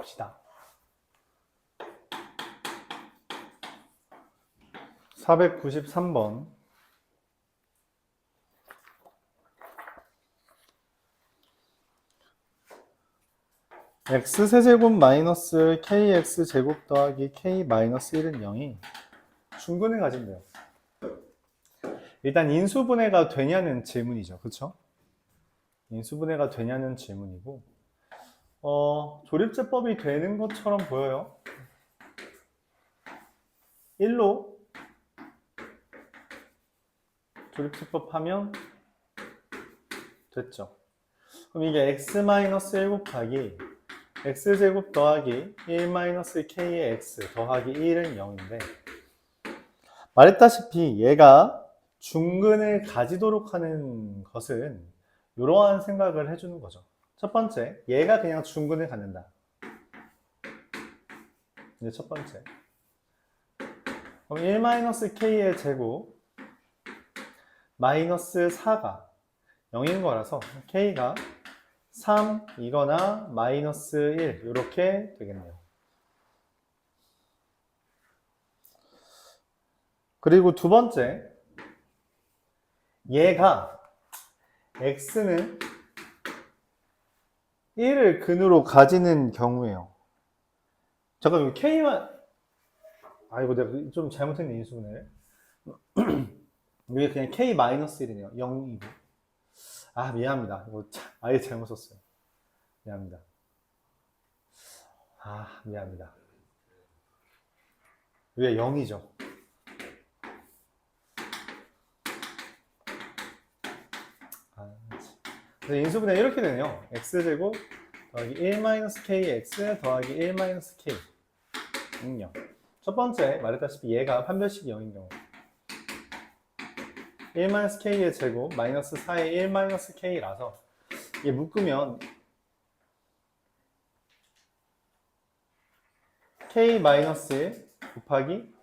봅시다. 493번. x세제곱 마이너스 kx제곱 더하기 k 마이너스 1은 0이 중근을 가진대요. 일단 인수분해가 되냐는 질문이죠. 그쵸? 인수분해가 되냐는 질문이고, 조립제법이 되는 것처럼 보여요. 1로 조립제법 하면 됐죠. 그럼 이게 x-1 곱하기 x제곱 더하기 1-k의 x 더하기 1은 0인데, 말했다시피 얘가 중근을 가지도록 하는 것은 이러한 생각을 해주는 거죠. 첫 번째, 얘가 그냥 중근을 갖는다. 이제 첫 번째. 그럼 1-k의 제곱 마이너스 4가 0인 거라서 k가 3이거나 마이너스 1 이렇게 되겠네요. 그리고 두 번째, 얘가 x는 1을 근으로 가지는 경우에요. 잠깐 여기 k만, 이거 내가 좀 잘못했네, 인수분해를. 이게 그냥 k-1이네요. 0이고. 미안합니다. 이거 아예 잘못 썼어요. 미안합니다. 미안합니다. 이게 0이죠. 그래서 인수분해 이렇게 되네요. x제곱 더하기 1-kx 더하기 1-k 0. 첫 번째 말했다시피 얘가 판별식이 0인 경우 1-k의 제곱 마이너스 4의 1-k라서 이게 묶으면 k-1 곱하기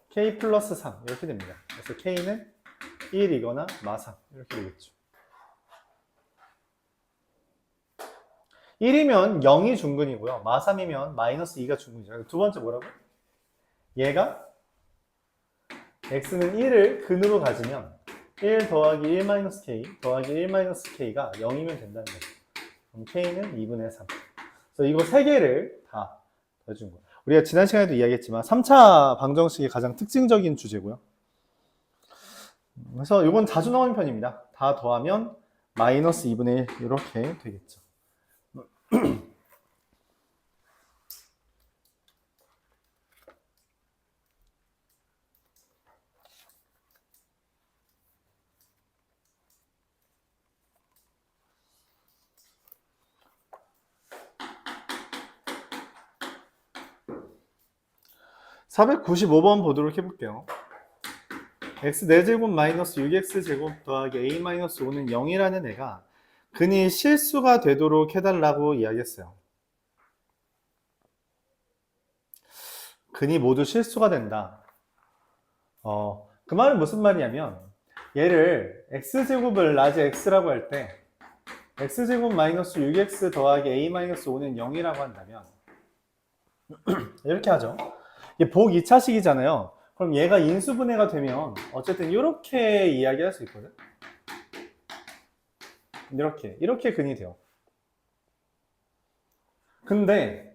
k 플러스 3 이렇게 됩니다. 그래서 k는 1이거나 마3 이렇게 되겠죠. 1이면 0이 중근이고요. 마3이면 마이너스 2가 중근이죠. 두 번째 뭐라고? 얘가 x는 1을 근으로 가지면 1 더하기 1-k 더하기 1-k가 0이면 된다는 거죠. 그럼 k는 2분의 3. 그래서 이거 세 개를 다 더해준 거예요. 우리가 지난 시간에도 이야기했지만 3차 방정식이 가장 특징적인 주제고요. 그래서 이건 자주 나오는 편입니다. 다 더하면 마이너스 2분의 1 이렇게 되겠죠. 495번 보도록 해볼게요. x 4제곱 마이너스 6x제곱 더하기 a-5는 0이라는 애가 근이 실수가 되도록 해달라고 이야기했어요. 근이 모두 실수가 된다. 그 말은 무슨 말이냐면 얘를 x제곱을 라지 x라고 할 때 x제곱 마이너스 6x 더하기 a-5는 0이라고 한다면 이렇게 하죠. 이게 복 2차식이잖아요. 그럼 얘가 인수분해가 되면 어쨌든 이렇게 이야기할 수 있거든. 이렇게 근이 돼요. 근데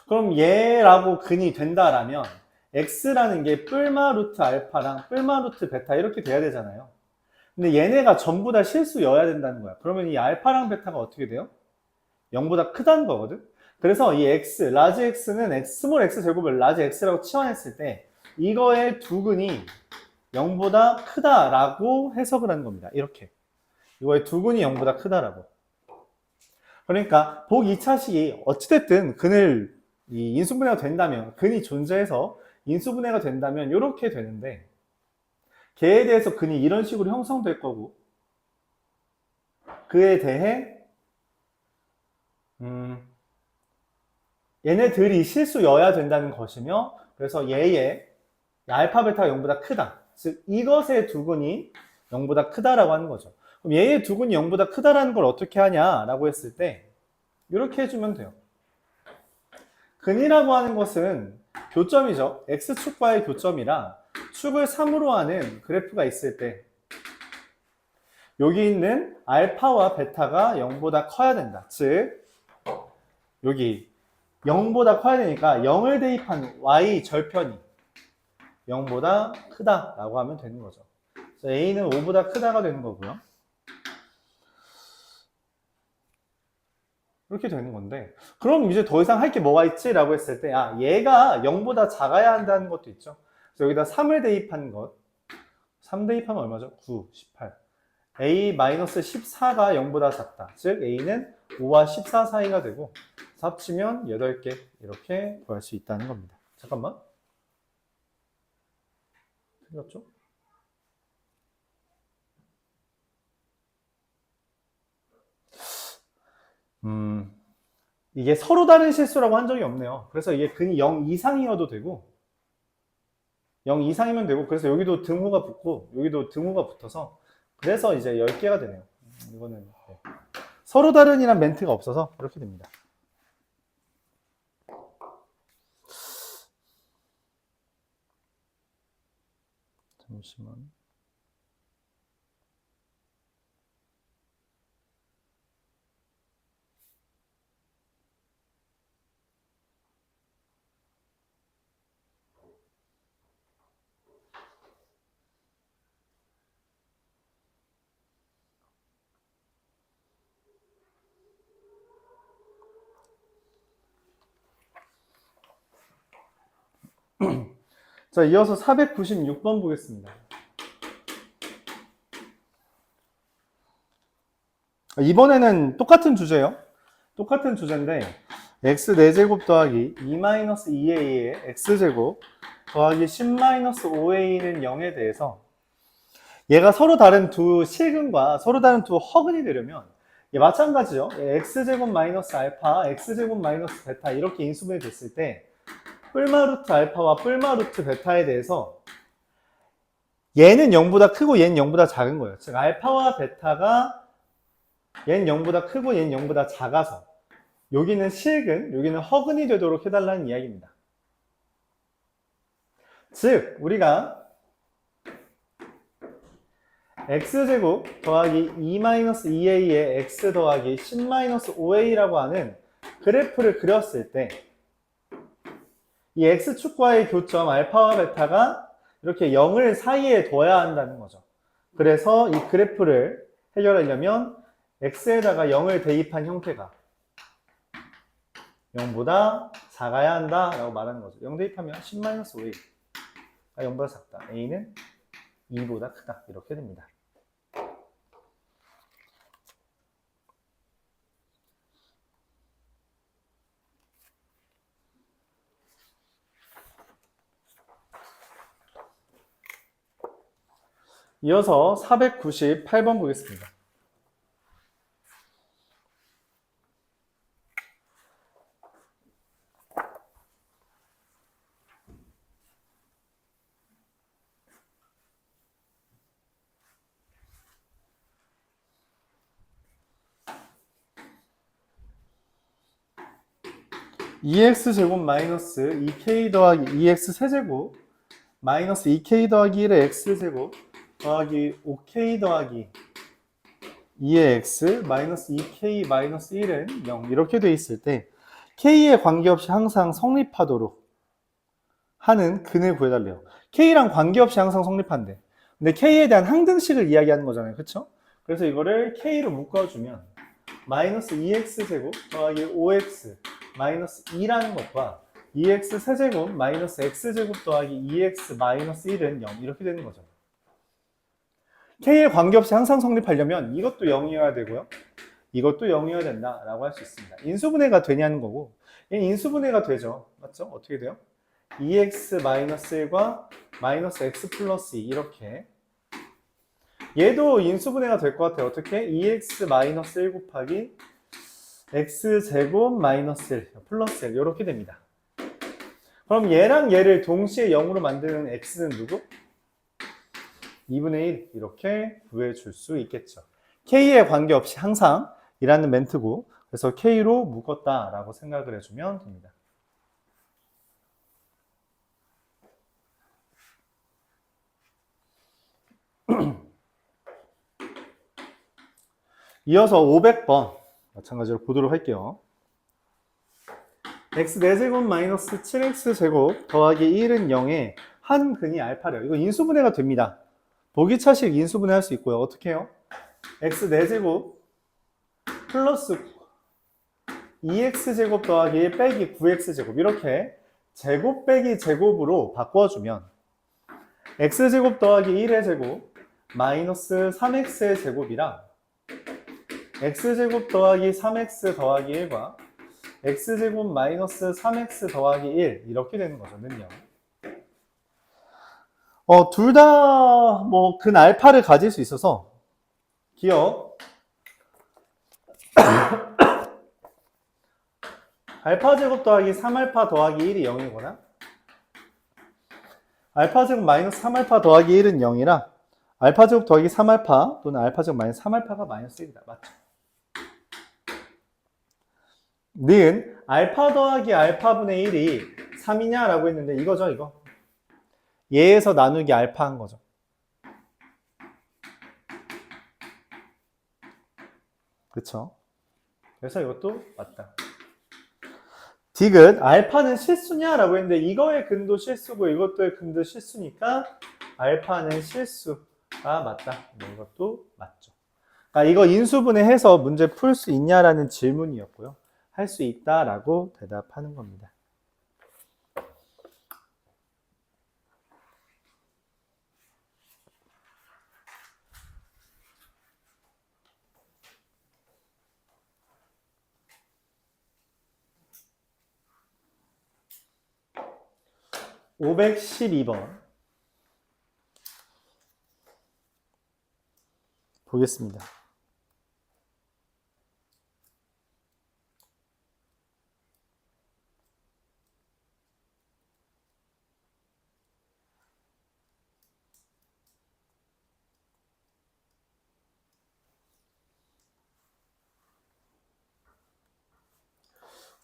그럼 얘라고 근이 된다라면 x라는 게 뿔마 루트 알파랑 뿔마 루트 베타 이렇게 돼야 되잖아요. 근데 얘네가 전부 다 실수여야 된다는 거야. 그러면 이 알파랑 베타가 어떻게 돼요? 0보다 크다는 거거든. 그래서 이 x, 라지 x는 스몰 x 제곱을 라지 x라고 치환했을 때 이거의 두 근이 0보다 크다라고 해석을 하는 겁니다. 이렇게. 이거의 두 근이 0보다 크다라고. 그러니까 복 2차식이 어찌됐든 근을 인수분해가 된다면, 근이 존재해서 인수분해가 된다면 이렇게 되는데 걔에 대해서 근이 이런 식으로 형성될 거고 그에 대해 얘네들이 실수여야 된다는 것이며, 그래서 얘의 알파 베타가 0보다 크다. 즉 이것의 두 근이 0보다 크다라고 하는 거죠. 그럼 얘의 두 근이 0보다 크다라는 걸 어떻게 하냐라고 했을 때 이렇게 해주면 돼요. 근이라고 하는 것은 교점이죠. x축과의 교점이라 축을 3으로 하는 그래프가 있을 때 여기 있는 알파와 베타가 0보다 커야 된다. 즉 여기 0보다 커야 되니까 0을 대입한 y 절편이 0보다 크다라고 하면 되는 거죠. 그래서 a는 5보다 크다가 되는 거고요. 이렇게 되는 건데 그럼 이제 더 이상 할 게 뭐가 있지? 라고 했을 때 얘가 0보다 작아야 한다는 것도 있죠. 그래서 여기다 3을 대입한 것 3 대입하면 얼마죠? 9, 18 a-14가 0보다 작다. 즉 a는 5와 14 사이가 되고 합치면 8개 이렇게 구할 수 있다는 겁니다. 잠깐만 틀렸죠? 이게 서로 다른 실수라고 한 적이 없네요. 그래서 이게 근이 0 이상이어도 되고 0 이상이면 되고 그래서 여기도 등호가 붙고 여기도 등호가 붙어서 그래서 이제 10개가 되네요. 이거는 네. 서로 다른이란 멘트가 없어서 이렇게 됩니다. 잠시만. 자, 이어서 496번 보겠습니다. 이번에는 똑같은 주제예요. 똑같은 주제인데 x 4제곱 더하기 2-2a의 x제곱 더하기 10-5a는 0에 대해서 얘가 서로 다른 두 실근과 서로 다른 두 허근이 되려면 마찬가지죠. x제곱 마이너스 알파, x제곱 마이너스 베타 이렇게 인수분해 됐을 때 뿔마 루트 알파와 뿔마 루트 베타에 대해서 얘는 0보다 크고 얘는 0보다 작은 거예요. 즉 알파와 베타가 얘는 0보다 크고 얘는 0보다 작아서 여기는 실근, 여기는 허근이 되도록 해달라는 이야기입니다. 즉 우리가 x제곱 더하기 2-2a의 x 더하기 10-5a라고 하는 그래프를 그렸을 때 이 x축과의 교점 알파와 베타가 이렇게 0을 사이에 둬야 한다는 거죠. 그래서 이 그래프를 해결하려면 x에다가 0을 대입한 형태가 0보다 작아야 한다라고 말하는 거죠. 0 대입하면 10-5a 0보다 작다. a는 2보다 크다. 이렇게 됩니다. 이어서 498번 보겠습니다. EX제곱 마이너스 2K 더하기 2X 세제곱 마이너스 2K 더하기 1의 X제곱 더하기 5K 더하기 2의 X 마이너스 2K 마이너스 1은 0 이렇게 돼 있을 때 K에 관계없이 항상 성립하도록 하는 근을 구해달래요. K랑 관계없이 항상 성립한대. 근데 K에 대한 항등식을 이야기하는 거잖아요. 그쵸? 그래서 이거를 K로 묶어주면 마이너스 2X제곱 더하기 5X 마이너스 2라는 것과 2x 세제곱 마이너스 x제곱 더하기 2x 마이너스 1은 0 이렇게 되는 거죠. k에 관계없이 항상 성립하려면 이것도 0이어야 되고요. 이것도 0이어야 된다라고 할 수 있습니다. 인수분해가 되냐는 거고 얘는 인수분해가 되죠. 맞죠? 어떻게 돼요? 2x 마이너스 1과 마이너스 x 플러스 2 이렇게 얘도 인수분해가 될 것 같아요. 어떻게? 2x 마이너스 1 곱하기 x제곱 마이너스 1 플러스 1 이렇게 됩니다. 그럼 얘랑 얘를 동시에 0으로 만드는 x는 누구? 2분의 1 이렇게 구해줄 수 있겠죠. k에 관계없이 항상 이라는 멘트고 그래서 K로 묶었다라고 생각을 해주면 됩니다. 이어서 500번 마찬가지로 보도록 할게요. x 4제곱 마이너스 7x제곱 더하기 1은 0에 한 근이 알파래요. 이거 인수분해가 됩니다. 보기차식 인수분해 할 수 있고요. 어떻게 해요? x 4제곱 플러스 2x제곱 더하기 1 빼기 9x제곱 이렇게 제곱 빼기 제곱으로 바꿔주면 x제곱 더하기 1의 제곱 마이너스 3x의 제곱이랑 x제곱 더하기 3x 더하기 1과 x제곱 마이너스 3x 더하기 1 이렇게 되는 거죠. 는요. 둘 다 뭐 근 알파를 가질 수 있어서 기억 알파제곱 더하기 3알파 더하기 1이 0이거나 알파제곱 마이너스 3알파 더하기 1은 0이라 알파제곱 더하기 3알파 또는 알파제곱 마이너스 3알파가 마이너스 1이다. 맞죠? 는 알파 더하기 알파분의 1이 3이냐 라고 했는데 이거죠 이거 얘에서 나누기 알파 한 거죠. 그쵸? 그래서 이것도 맞다. 디귿 알파는 실수냐 라고 했는데 이거의 근도 실수고 이것도의 근도 실수니까 알파는 실수가 맞다. 이것도 맞죠. 그러니까 이거 인수분해해서 문제 풀 수 있냐라는 질문이었고요. 할 수 있다라고 대답하는 겁니다. (512번) 보겠습니다.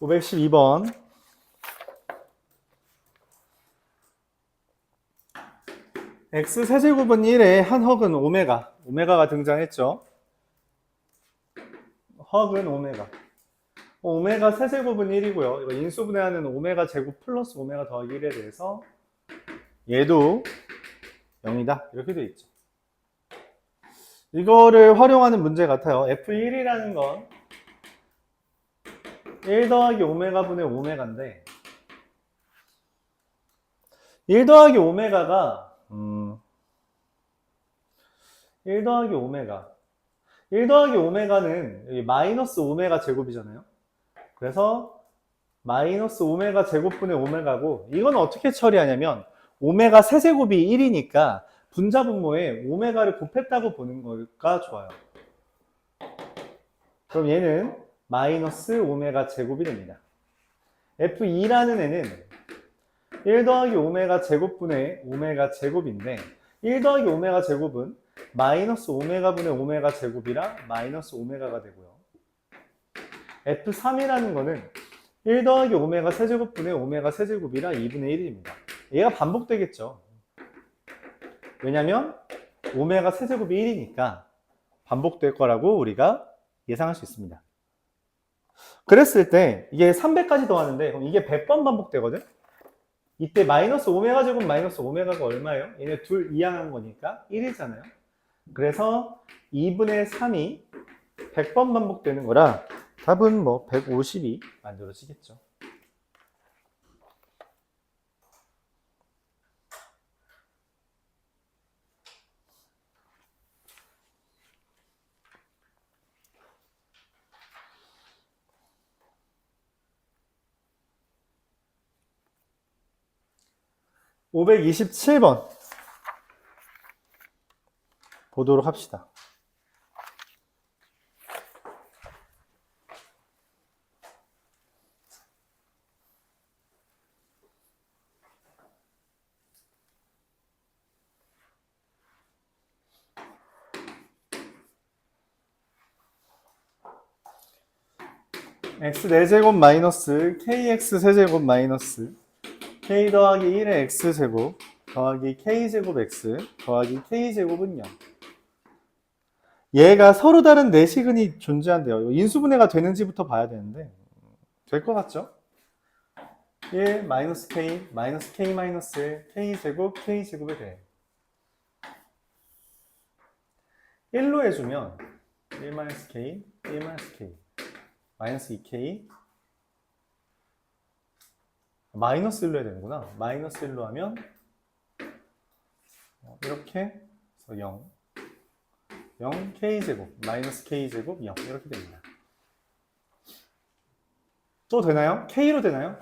(512번) x 세제곱은 1에 한 헉은 오메가가 등장했죠. 헉은 오메가. 오메가 세제곱은 1이고요. 이거 인수분해하는 오메가 제곱 플러스 오메가 더하기 1에 대해서 얘도 0이다. 이렇게 되어 있죠. 이거를 활용하는 문제 같아요. F1이라는 건 1 더하기 오메가분의 오메가인데 1 더하기 오메가가 1 더하기 오메가 1 더하기 오메가는 마이너스 오메가 제곱이잖아요. 그래서 마이너스 오메가 제곱분의 오메가고 이건 어떻게 처리하냐면 오메가 세제곱이 1이니까 분자분모에 오메가를 곱했다고 보는 거가 좋아요. 그럼 얘는 마이너스 오메가 제곱이 됩니다. F2라는 애는 1 더하기 오메가 제곱분의 오메가 제곱인데 1 더하기 오메가 제곱은 마이너스 오메가분의 오메가 제곱이라 마이너스 오메가가 되고요. F3이라는 거는 1 더하기 오메가 세제곱분의 오메가 세제곱이라 2분의 1입니다. 얘가 반복되겠죠. 왜냐면 오메가 세제곱이 1이니까 반복될 거라고 우리가 예상할 수 있습니다. 그랬을 때 이게 300까지 더하는데 그럼 이게 100번 반복되거든? 이때 마이너스 오메가 제곱 마이너스 오메가가 얼마예요? 얘네 둘 이항한 거니까 1이잖아요. 그래서 2분의 3이 100번 반복되는 거라 답은 뭐 150이 만들어지겠죠. (527번) 보도록 합시다. x 4제곱 마이너스 kx 세제곱 마이너스 k 더하기 1의 x제곱 더하기 k제곱 x 더하기 k제곱은 0. 얘가 서로 다른 내시근이 존재한대요. 인수분해가 되는지부터 봐야 되는데 될 것 같죠? 1 마이너스 k 마이너스 k 마이너스 1 k제곱 k제곱에 대해 1로 해주면 1 마이너스 k 1 마이너스 k 마이너스 2k 마이너스 1로 해야 되는구나. 마이너스 1로 하면 이렇게 해서 0 0 k제곱 마이너스 k제곱 0 이렇게 됩니다. 또 되나요? k로 되나요?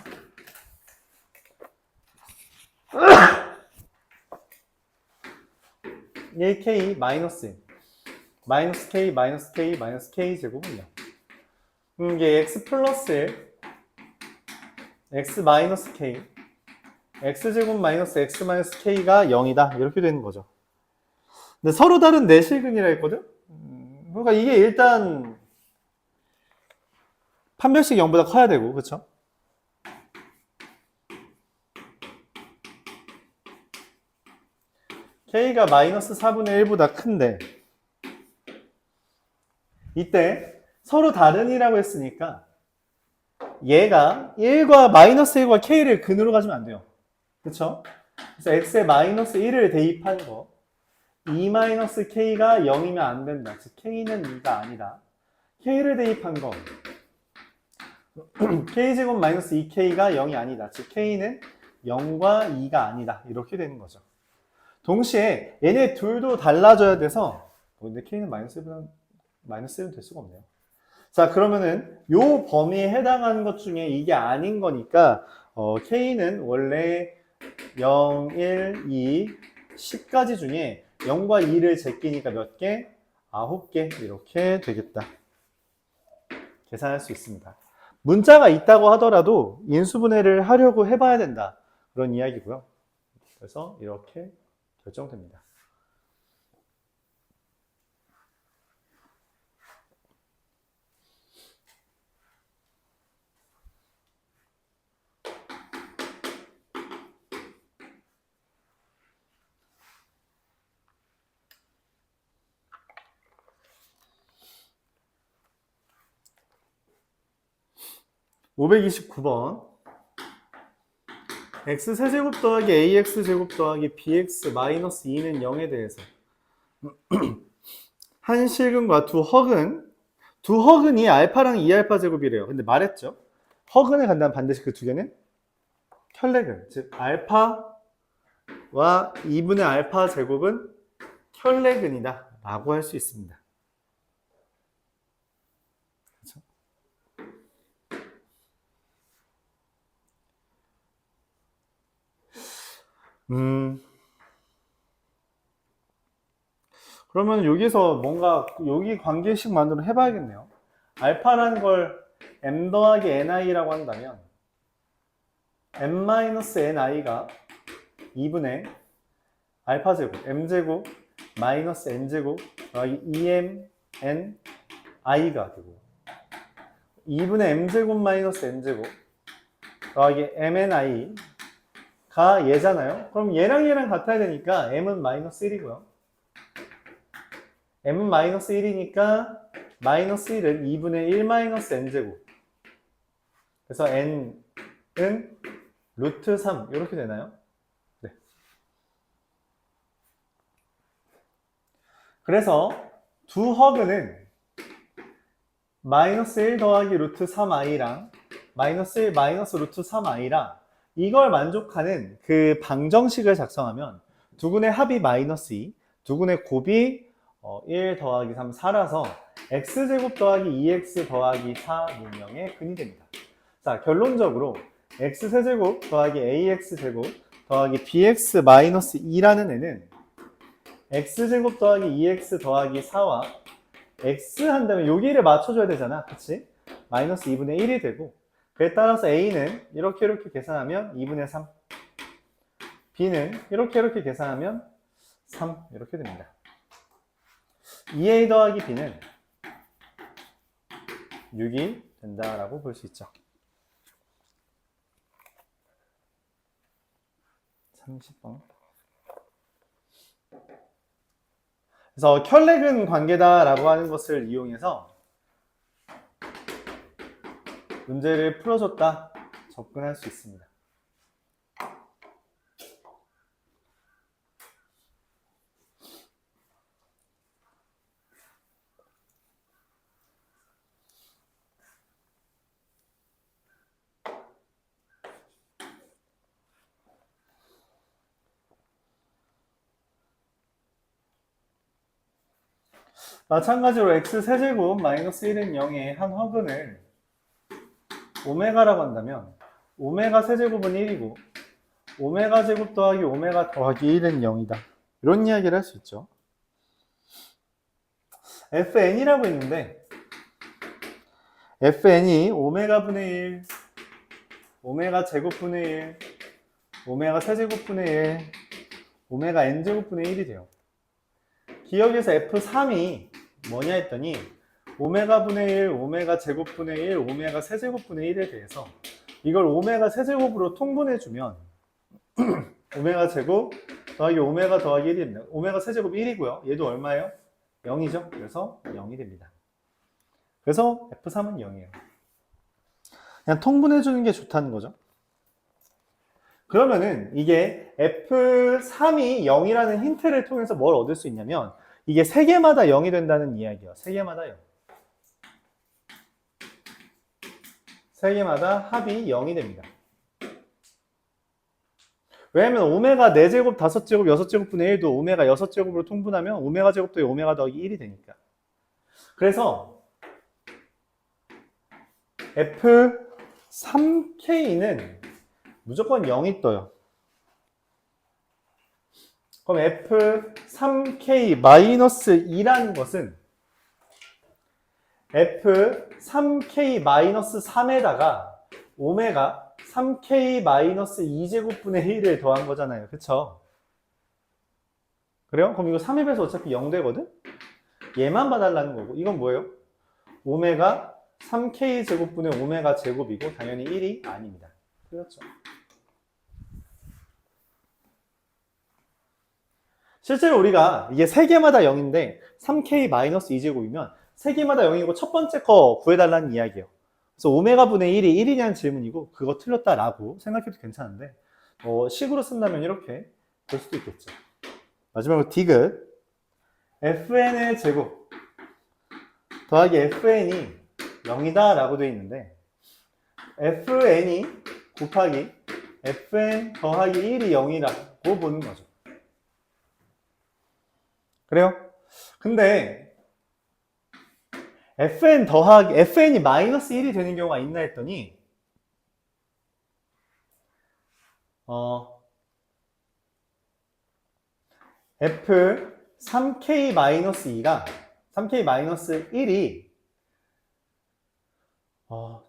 얘 k 마이너스 마이너스 k 마이너스 k 마이너스 k제곱은 0. 이게 x 플러스 1 x 마이너스 k x제곱 마이너스 x 마이너스 k가 0이다 이렇게 되는 거죠. 근데 서로 다른 내실근이라 했거든? 그러니까 이게 일단 판별식 0보다 커야 되고 그쵸? k가 마이너스 4분의 1보다 큰데 이때 서로 다른이라고 했으니까 얘가 1과 마이너스 1과 k를 근으로 가지면 안 돼요. 그쵸? 그래서 x에 마이너스 1을 대입한 거 2 마이너스 k가 0이면 안 된다. 즉 k는 2가 아니다. k를 대입한 거 k제곱 마이너스 2k가 0이 아니다. 즉 k는 0과 2가 아니다. 이렇게 되는 거죠. 동시에 얘네 둘도 달라져야 돼서 근데 k는 마이너스 1은 될 수가 없네요. 자 그러면은 요 범위에 해당하는 것 중에 이게 아닌 거니까 k는 원래 0, 1, 2, 10까지 중에 0과 2를 제끼니까 몇 개? 9개 이렇게 되겠다. 계산할 수 있습니다. 문자가 있다고 하더라도 인수분해를 하려고 해봐야 된다. 그런 이야기고요. 그래서 이렇게 결정됩니다. (529번) x세제곱 더하기 ax제곱 더하기 bx 마이너스 2는 0에 대해서 한 실근과 두 허근이 알파랑 2알파 제곱이래요. 근데 말했죠. 허근을 간다면 반드시 그 두 개는 켤레근, 즉 알파와 2분의 알파 제곱은 켤레근이다 라고 할 수 있습니다. 그렇죠? 그러면 여기서 뭔가 여기 관계식만으로 해봐야겠네요. 알파라는 걸 m 더하기 ni라고 한다면 m-ni가 2분의 알파 제곱 m제곱 마이너스 n제곱 더하기 2m ni가 되고 2분의 m제곱 마이너스 n제곱 더하기 mni가 얘잖아요. 그럼 얘랑 같아야 되니까 m은 마이너스 1이고요. m은 마이너스 1이니까 마이너스 1은 2분의 1 마이너스 n제곱. 그래서 n은 루트 3 이렇게 되나요? 네. 그래서 두 허근은 마이너스 1 더하기 루트 3i랑 마이너스 1 마이너스 루트 3i랑 이걸 만족하는 그 방정식을 작성하면 두근의 합이 마이너스 2, 두근의 곱이 1 더하기 3, 4라서 x제곱 더하기 2x 더하기 4 문명의 근이 됩니다. 자, 결론적으로 x세제곱 더하기 ax제곱 더하기 bx 마이너스 2라는 애는 x제곱 더하기 2x 더하기 4와 x 한다면 여기를 맞춰줘야 되잖아. 그치? 마이너스 2분의 1이 되고 그에 따라서 a는 이렇게 계산하면 2분의 3 b는 이렇게 계산하면 3 이렇게 됩니다. 2a 더하기 b는 6이 된다라고 볼 수 있죠. 30번. 그래서 켤레근 관계다라고 하는 것을 이용해서 문제를 풀어줬다 접근할 수 있습니다. 마찬가지로 x 세제곱 마이너스 1은 0의 한 허근을 오메가라고 한다면 오메가 세제곱은 1이고 오메가 제곱 더하기 오메가 더하기 1은 0이다. 이런 이야기를 할 수 있죠. fn이라고 있는데 fn이 오메가 분의 1, 오메가 제곱 분의 1, 오메가 세제곱 분의 1, 오메가 n제곱 분의 1이 돼요. 기억에서 f3이 뭐냐 했더니 오메가 분의 1, 오메가 제곱 분의 1, 오메가 세제곱 분의 1에 대해서 이걸 오메가 세제곱으로 통분해주면 오메가 제곱 더하기 오메가 더하기 1이 됩니다. 오메가 세제곱 1이고요. 얘도 얼마예요? 0이죠. 그래서 0이 됩니다. 그래서 F3은 0이에요. 그냥 통분해주는 게 좋다는 거죠. 그러면은 이게 F3이 0이라는 힌트를 통해서 뭘 얻을 수 있냐면 이게 3개마다 0이 된다는 이야기예요. 3개마다 0. 3개마다 합이 0이 됩니다. 왜냐면 오메가 4제곱, 5제곱, 6제곱분의 1도 오메가 6제곱으로 통분하면 오메가 제곱 더하기 오메가 더하기 1이 되니까. 그래서 F3K는 무조건 0이 떠요. 그럼 F3K-2라는 것은 F3K-3에다가 오메가 3K-2제곱분의 1을 더한 거잖아요. 그쵸? 그래요? 그럼 이거 3입에서 어차피 0 되거든? 얘만 봐달라는 거고. 이건 뭐예요? 오메가 3K제곱분의 오메가 제곱이고 당연히 1이 아닙니다. 그렇죠? 실제로 우리가 이게 3개마다 0인데 3K-2제곱이면 3개마다 0이고 첫 번째 거 구해달라는 이야기예요. 그래서 오메가 분의 1이 1이냐는 질문이고 그거 틀렸다라고 생각해도 괜찮은데 식으로 쓴다면 이렇게 될 수도 있겠죠. 마지막으로 디귿 fn의 제곱 더하기 fn이 0이다 라고 되어 있는데 fn이 곱하기 fn 더하기 1이 0이라고 보는 거죠. 그래요? 근데 fn이 마이너스 1이 되는 경우가 있나 했더니 f3k-2가 3k-1이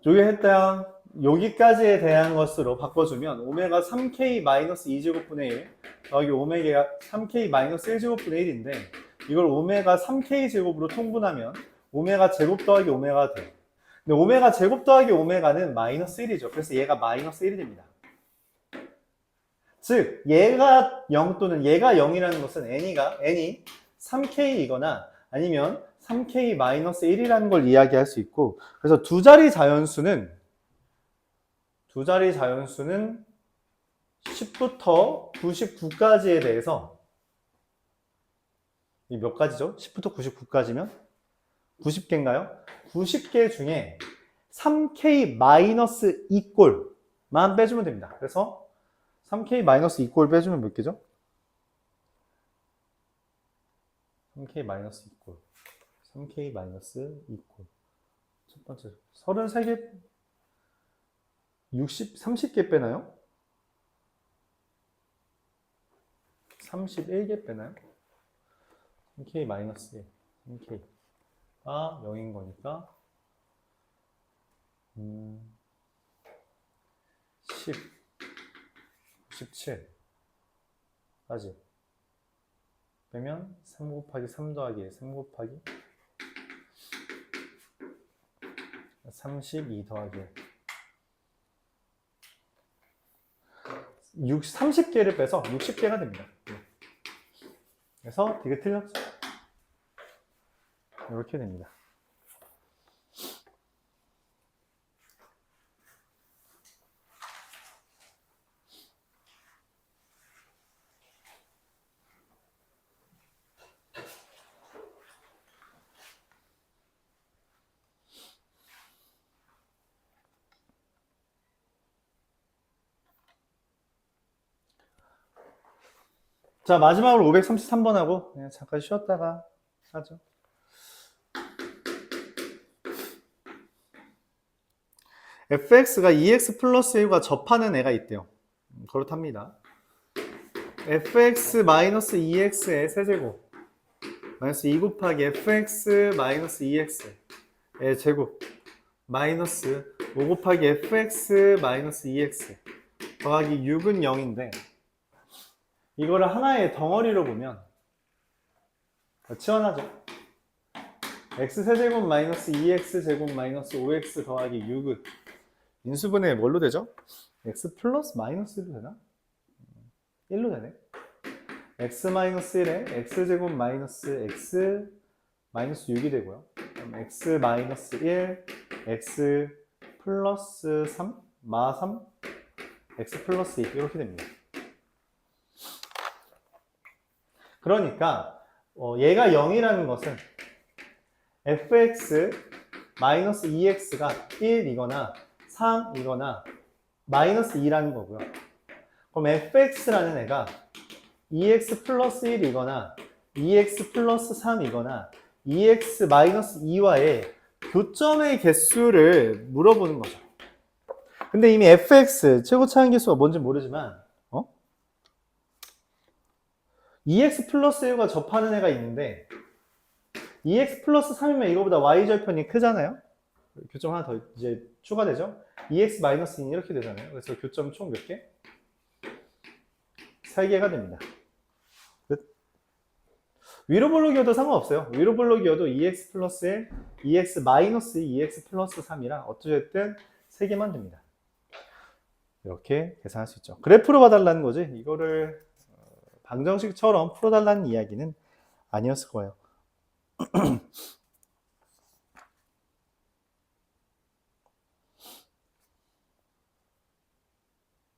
여기 여기까지에 대한 것으로 바꿔주면 오메가 3k-2제곱분의 1 더하기 오메가 3k-1제곱분의 1인데 이걸 오메가 3k제곱으로 통분하면 오메가 제곱 더하기 오메가가 돼요. 근데 오메가 제곱 더하기 오메가는 마이너스 1이죠. 그래서 얘가 마이너스 1이 됩니다. 즉 얘가 0 또는 얘가 0이라는 것은 n이 3k이거나 아니면 3k-1이라는 걸 이야기할 수 있고 그래서 두 자리 자연수는 10부터 99까지에 대해서 이 몇 가지죠? 10부터 99까지면 90개인가요? 90개 중에 3k-2꼴만 빼주면 됩니다. 그래서 3k-2꼴 빼주면 몇 개죠? 3k-2꼴 3k-2꼴 첫 번째 33개 30개 빼나요? 31개 빼나요? 3k-1 3k가 0인 거니까 10 97까지 빼면 3 곱하기 3 더하기 3 곱하기 32 더하기 30개를 빼서 60개가 됩니다. 그래서 되게 틀렸죠. 이렇게 됩니다. 자, 마지막으로 533번 하고 그냥 잠깐 쉬었다가 하죠. fx가 2x 플러스 1과 접하는 애가 있대요. 그렇답니다. fx 마이너스 2x의 세제곱 마이너스 2 곱하기 fx 마이너스 2x의 제곱 마이너스 5 곱하기 fx 마이너스 2x 더하기 6은 0인데 이거를 하나의 덩어리로 보면 치환하죠. x세제곱 마이너스 2x제곱 마이너스 5x 더하기 6은 인수분해 뭘로 되죠? x 플러스 마이너스 1로 되나? 1로 되네. x 마이너스 1에 x제곱 마이너스 x 마이너스 6이 되고요. 그럼 x 마이너스 1, x 플러스 3, 마 3, x 플러스 2 이렇게 됩니다. 그러니까 얘가 0이라는 것은 fx 마이너스 2x가 1이거나 3이거나 마이너스 2라는 거고요. 그럼 fx라는 애가 2x 플러스 1이거나 2x 플러스 3이거나 2x 마이너스 2와의 교점의 개수를 물어보는 거죠. 근데 이미 fx 최고 차항 개수가 뭔지 모르지만 2x 플러스 1과 접하는 애가 있는데 2x 플러스 3이면 이거보다 y절편이 크잖아요. 교점 하나 더 이제 추가되죠. 2x 마이너스 2 이렇게 되잖아요. 그래서 교점 총 몇 개? 3개가 됩니다. 끝. 위로 블록이어도 상관없어요. 위로 블록이어도 2x 플러스 1, 2x 마이너스 2, 2x 플러스 3이랑 어쨌든 3개만 됩니다. 이렇게 계산할 수 있죠. 그래프로 봐달라는 거지. 이거를 방정식처럼 풀어달라는 이야기는 아니었을 거예요.